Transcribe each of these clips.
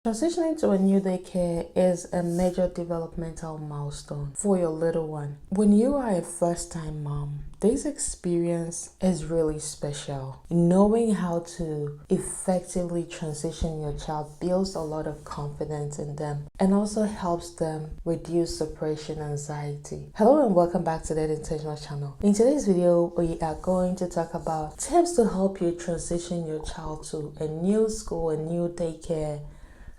Transitioning to a new daycare is a major developmental milestone for your little one. When you are a first-time mom, this experience is really special. Knowing how to effectively transition your child builds a lot of confidence in them and also helps them reduce separation anxiety. Hello and welcome back to that Intentional channel. In today's video, we are going to talk about tips to help you transition your child to a new school, a new daycare,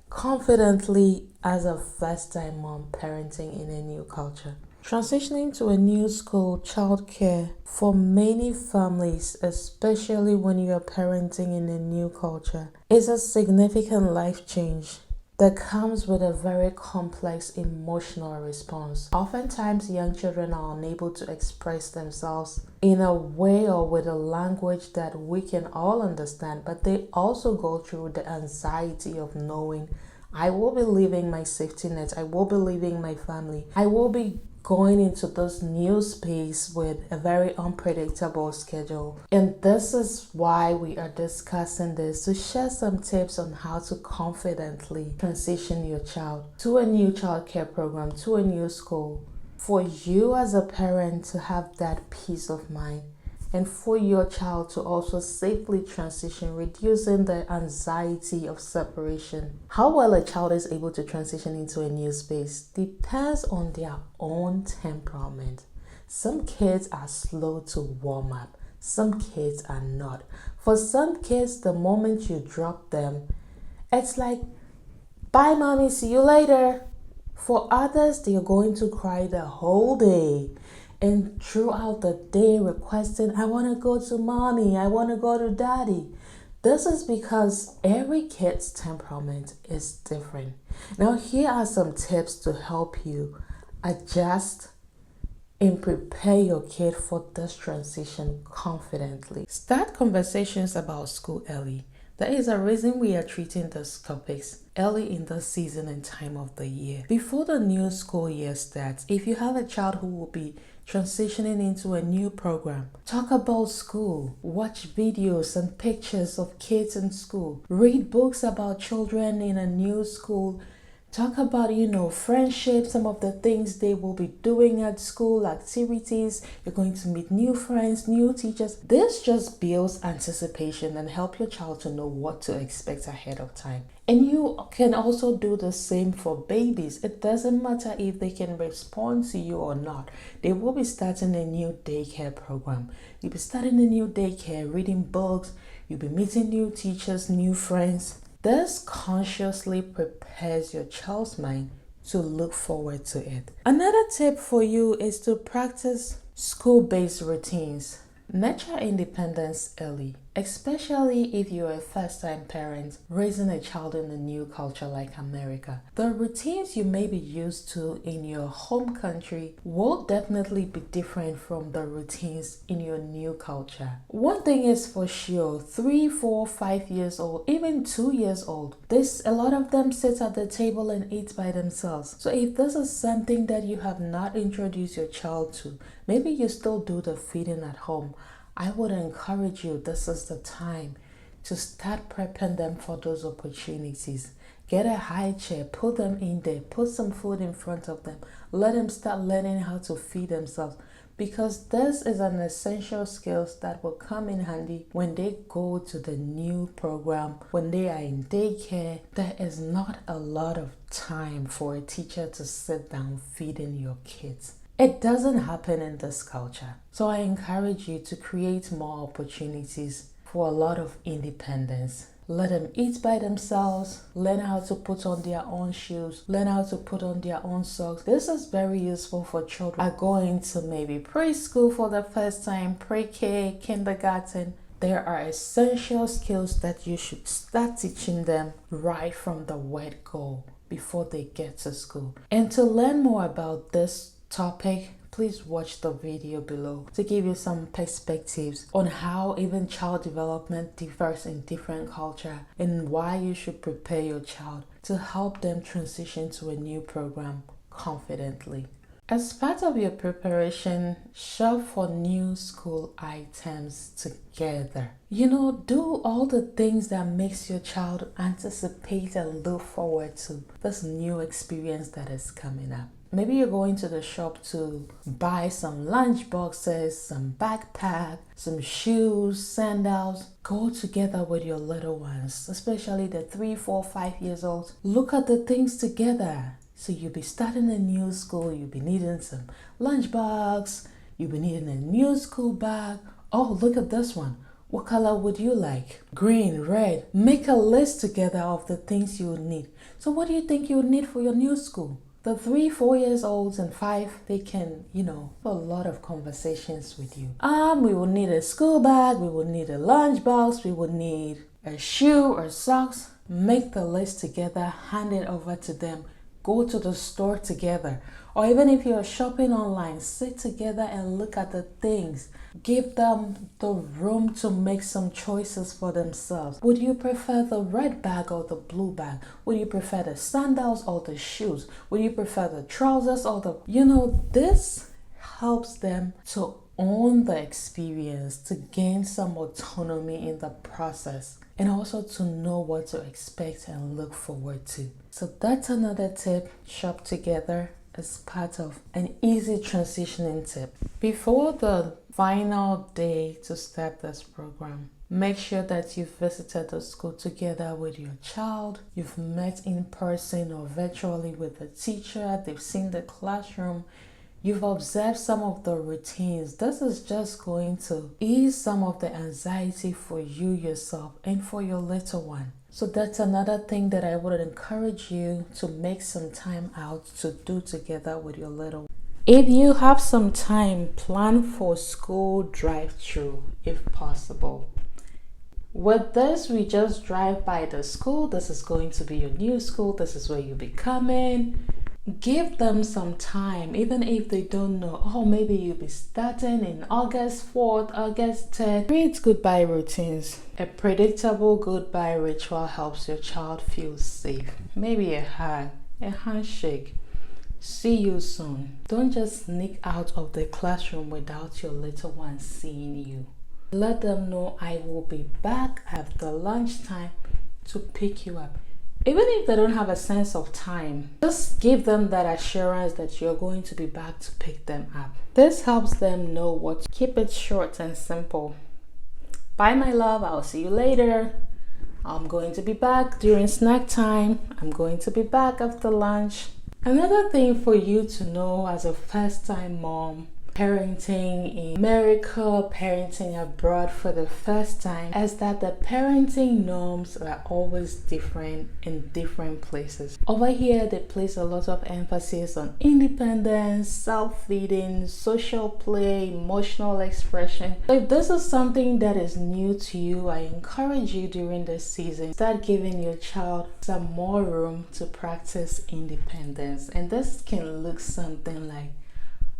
confidently as a first-time mom parenting in a new culture. Transitioning to a new school, childcare for many families, especially when you are parenting in a new culture, is a significant life change that comes with a very complex emotional response. Oftentimes, young children are unable to express themselves in a way or with a language that we can all understand, but they also go through the anxiety of knowing I will be leaving my safety net, I will be leaving my family, I will be going into this new space with a very unpredictable schedule. And this is why we are discussing this, to share some tips on how to confidently transition your child to a new childcare program, to a new school, for you as a parent to have that peace of mind and for your child to also safely transition, reducing the anxiety of separation. How well a child is able to transition into a new space depends on their own temperament. Some kids are slow to warm up, some kids are not. For some kids, the moment you drop them, it's like, bye mommy, see you later. For others, they are going to cry the whole day and throughout the day requesting, I want to go to mommy, I want to go to daddy. This is because every kid's temperament is different. Now, here are some tips to help you adjust and prepare your kid for this transition confidently. Start conversations about school early. There is a reason we are treating these topics early in the season and time of the year. Before the new school year starts, if you have a child who will be transitioning into a new program, talk about school, watch videos and pictures of kids in school, read books about children in a new school. Talk about, friendship, some of the things they will be doing at school, activities. You're going to meet new friends, new teachers. This just builds anticipation and help your child to know what to expect ahead of time. And you can also do the same for babies. It doesn't matter if they can respond to you or not. They will be starting a new daycare program. You'll be starting a new daycare, reading books. You'll be meeting new teachers, new friends. This consciously prepares your child's mind to look forward to it. Another tip for you is to practice school-based routines. Nurture independence early, especially if you're a first-time parent raising a child in a new culture like America. The routines you may be used to in your home country will definitely be different from the routines in your new culture. One thing is for sure, 3, 4, 5 years old, even 2 years old, a lot of them sit at the table and eat by themselves. So if this is something that you have not introduced your child to, maybe you still do the feeding at home, I would encourage you, this is the time to start prepping them for those opportunities. Get a high chair, put them in there, put some food in front of them, let them start learning how to feed themselves, because this is an essential skill that will come in handy when they go to the new program. When they are in daycare, there is not a lot of time for a teacher to sit down feeding your kids. It doesn't happen in this culture. So I encourage you to create more opportunities for a lot of independence. Let them eat by themselves, learn how to put on their own shoes, learn how to put on their own socks. This is very useful for children are going to maybe preschool for the first time, pre-K, kindergarten. There are essential skills that you should start teaching them right from the word go before they get to school. And to learn more about this topic, please watch the video below to give you some perspectives on how even child development differs in different culture and why you should prepare your child to help them transition to a new program confidently. As part of your preparation, shop for new school items together. Do all the things that makes your child anticipate and look forward to this new experience that is coming up. Maybe you're going to the shop to buy some lunch boxes, some backpack, some shoes, sandals. Go together with your little ones, especially the 3, 4, 5 years old. Look at the things together. So you'll be starting a new school, you'll be needing some lunchbox, you'll be needing a new school bag. Oh, look at this one. What color would you like? Green, red. Make a list together of the things you would need. So what do you think you would need for your new school? The 3, 4 years olds and 5, they can, have a lot of conversations with you. We will need a school bag, we will need a lunchbox, we will need a shoe or socks. Make the list together, hand it over to them. Go to the store together. Or even if you're shopping online, sit together and look at the things. Give them the room to make some choices for themselves. Would you prefer the red bag or the blue bag? Would you prefer the sandals or the shoes? Would you prefer the trousers or this helps them to own the experience, to gain some autonomy in the process, and also to know what to expect and look forward to. So that's another tip. Shop together as part of an easy transitioning tip. Before the final day to start this program, make sure that you've visited the school together with your child. You've met in person or virtually with the teacher. They've seen the classroom. You've observed some of the routines. This is just going to ease some of the anxiety for you yourself and for your little one. So that's another thing that I would encourage you to make some time out to do together with your little one. If you have some time, plan for school drive-through if possible. With this, we just drive by the school. This is going to be your new school. This is where you'll be coming. Give them some time, even if they don't know. Maybe you'll be starting in August 4th, August 10th. Create goodbye routines. A predictable goodbye ritual helps your child feel safe. Maybe a hug, a handshake. See you soon. Don't just sneak out of the classroom without your little one seeing you. Let them know I will be back after lunchtime to pick you up. Even if they don't have a sense of time, just give them that assurance that you're going to be back to pick them up. This helps them know what to keep it short and simple. Bye, my love. I'll see you later. I'm going to be back during snack time. I'm going to be back after lunch. Another thing for you to know as a first-time mom, parenting in America, parenting abroad for the first time, is that the parenting norms are always different in different places. Over here, they place a lot of emphasis on independence, self-feeding, social play, emotional expression. So if this is something that is new to you, I encourage you during this season, start giving your child some more room to practice independence. And this can look something like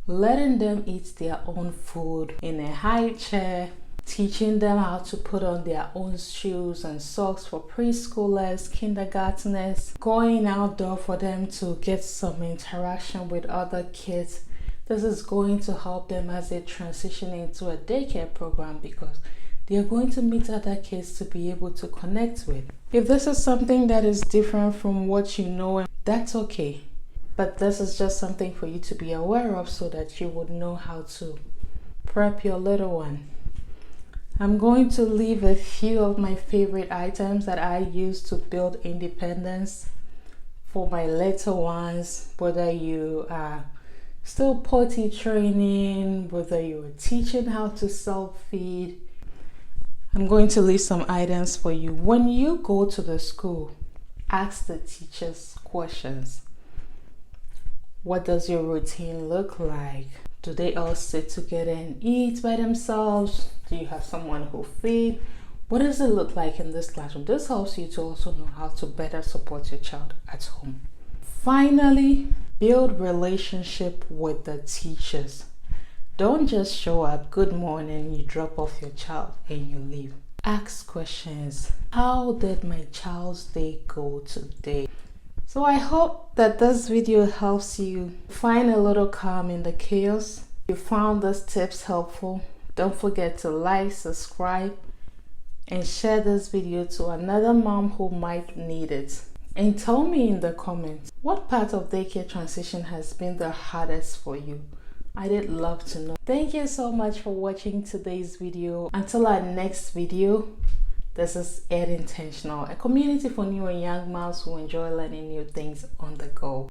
letting them eat their own food in a high chair, teaching them how to put on their own shoes and socks for preschoolers, kindergartners, going outdoor for them to get some interaction with other kids. This is going to help them as they transition into a daycare program because they are going to meet other kids to be able to connect with. If this is something that is different from what you know, that's okay. But this is just something for you to be aware of so that you would know how to prep your little one. I'm going to leave a few of my favorite items that I use to build independence for my little ones, whether you are still potty training, whether you're teaching how to self-feed. I'm going to leave some items for you. When you go to the school, ask the teachers questions. What does your routine look like? Do they all sit together and eat by themselves? Do you have someone who feeds? What does it look like in this classroom? This helps you to also know how to better support your child at home. Finally, build relationship with the teachers. Don't just show up, good morning, you drop off your child and you leave. Ask questions. How did my child's day go today? So I hope that this video helps you find a little calm in the chaos. If you found these tips helpful, don't forget to like, subscribe, and share this video to another mom who might need it. And tell me in the comments, what part of daycare transition has been the hardest for you? I did love to know. Thank you so much for watching today's video. Until our next video, this is Ed Intentional, a community for new and young moms who enjoy learning new things on the go.